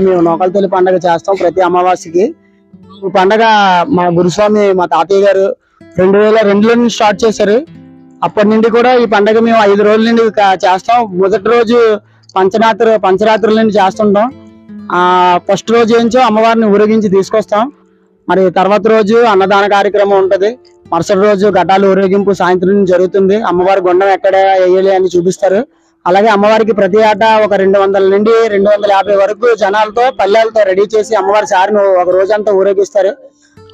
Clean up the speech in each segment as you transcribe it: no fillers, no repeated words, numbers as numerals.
మేము నూకలతల్లి పండుగ చేస్తాం ప్రతి అమావాస్యకి. ఈ పండుగ మా గురుస్వామి మా తాతయ్య గారు 2002లో నుంచి స్టార్ట్ చేశారు. అప్పటి నుండి కూడా ఈ పండుగ మేము 5 రోజుల నుండి చేస్తాం. మొదటి రోజు పంచరాత్రుల నుండి చేస్తుంటాం. ఫస్ట్ రోజు ఏంచో అమ్మవారిని ఊరేగించి తీసుకొస్తాం. మరి తర్వాత రోజు అన్నదాన కార్యక్రమం ఉంటది. మరుసటి రోజు ఘటాలు ఊరేగింపు సాయంత్రం నుంచి జరుగుతుంది. అమ్మవారి గుండం ఎక్కడ వేయాలి అని చూపిస్తారు. అలాగే అమ్మవారికి ప్రతి ఏటా ఒక 200 నుండి 250 వరకు జనాలతో పల్లెలతో రెడీ చేసి అమ్మవారి సారిని ఒక రోజంతా ఊరేగిస్తారు.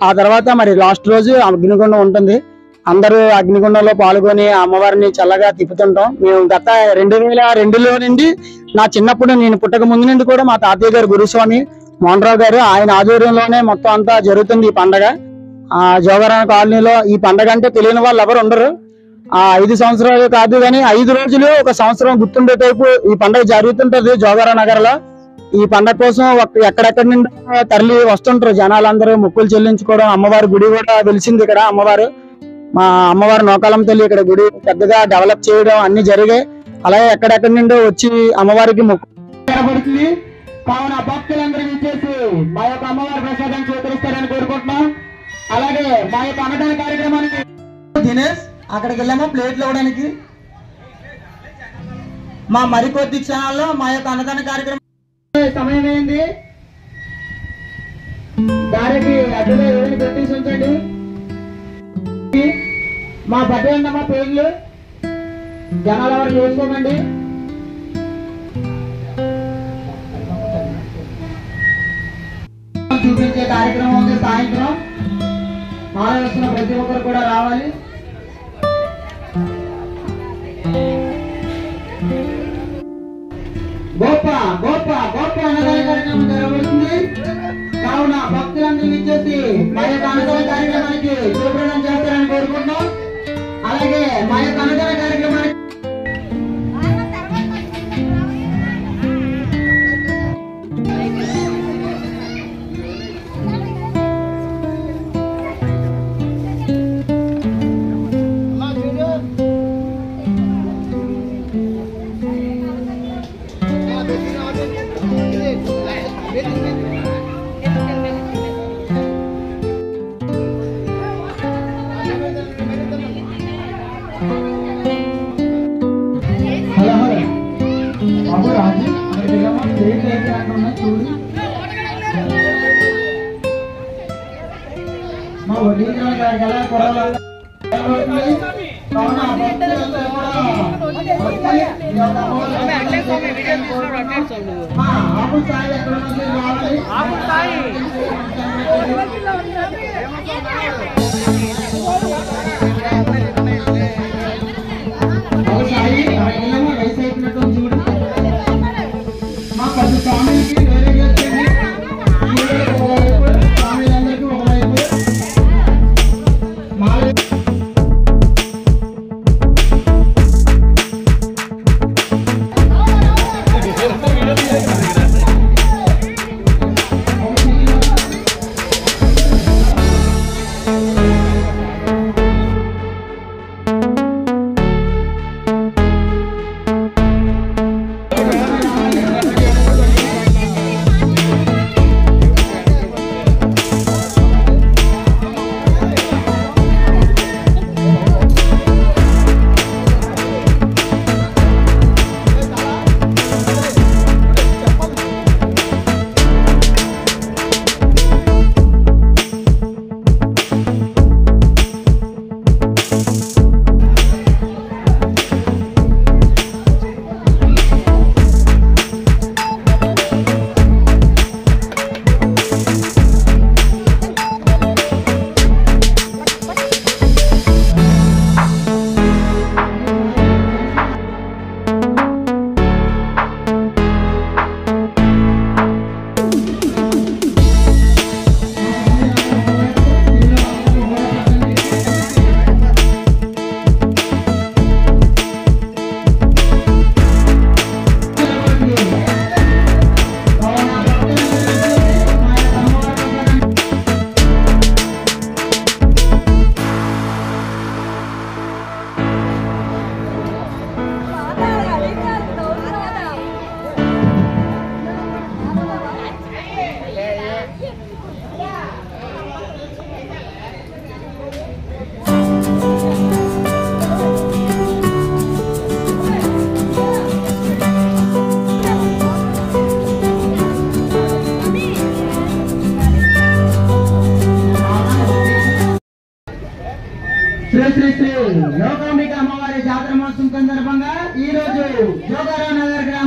ఆ తర్వాత మరి లాస్ట్ రోజు అగ్నిగుండం ఉంటుంది. అందరూ అగ్నిగుండంలో పాల్గొని అమ్మవారిని చల్లగా తిప్పుతుంటాం. మేము గత 2002లో నుండి నా చిన్నప్పుడు నేను పుట్టక ముందు నుండి కూడా మా తాతయ్య గారు గురుస్వామి మోహన్రావు గారు ఆయన ఆధ్వర్యంలోనే మొత్తం అంతా జరుగుతుంది ఈ పండగ. జోగారాయణ కాలనీలో ఈ పండగ అంటే తెలియని వాళ్ళు ఎవరు ఉండరు. 5 సంవత్సరాలు కాదు కానీ 5 రోజులు ఒక సంవత్సరం గుర్తుండే టైపు ఈ పండుగ జరుగుతుంటది జోగారావు నగర్ లో. ఈ పండగ కోసం ఎక్కడెక్కడి నుండి తరలి వస్తుంటారు జనాలందరూ మొక్కులు చెల్లించుకోవడం. అమ్మవారి గుడి కూడా వెలిసింది ఇక్కడ. మా అమ్మవారి నూకాలమ్మ తల్లి ఇక్కడ గుడి పెద్దగా డెవలప్ చేయడం అన్ని జరిగాయి. అలాగే ఎక్కడెక్కడి నుండి వచ్చి అమ్మవారికి మొక్కు కనబడుతుంది. కావున భక్తులందరూ ఇచ్చేసి మా యొక్క అమ్మవారి ప్రసాదాన్ని స్వీకరిస్తారని కోరుకుంటున్నాం. అలాగే మా యొక్క అన్నదాన కార్యక్రమానికి దినేష్ అక్కడికి వెళ్ళాము ప్లేట్లు ఇవ్వడానికి. మా మరికొద్ది క్షణాల్లో మా యొక్క అన్నదాన కార్యక్రమం సమయం అయింది. దారికి అడ్డులో ఏదైనా పెట్టేసి ఉంచండి. మా బట్ట మా పేర్లు జనాలు ఎవరు చేసుకోమండి. చూపించే కార్యక్రమం ఉంది సాయంత్రం. మాల వేస్తున్న ప్రతి ఒక్కరు కూడా రావాలి. గొప్ప గొప్ప గొప్ప అన్నదాన కార్యక్రమం జరగబడుతుంది. కావున భక్తులందరూ ఇచ్చేసి మా యొక్క అన్నదాన కార్యక్రమానికి శుభ్రం చేస్తారని కోరుకుంటున్నాం. అలాగే మా యొక్క అన్నదాన కార్యక్రమానికి మా వడ్డీ చూడు మా పది స్వామికి స్వామిలందరికీ ఒకవైపు నవరాత్రి మహోత్సవం సందర్భంగా ఈ రోజు జోగారావు నగర్ గ్రామం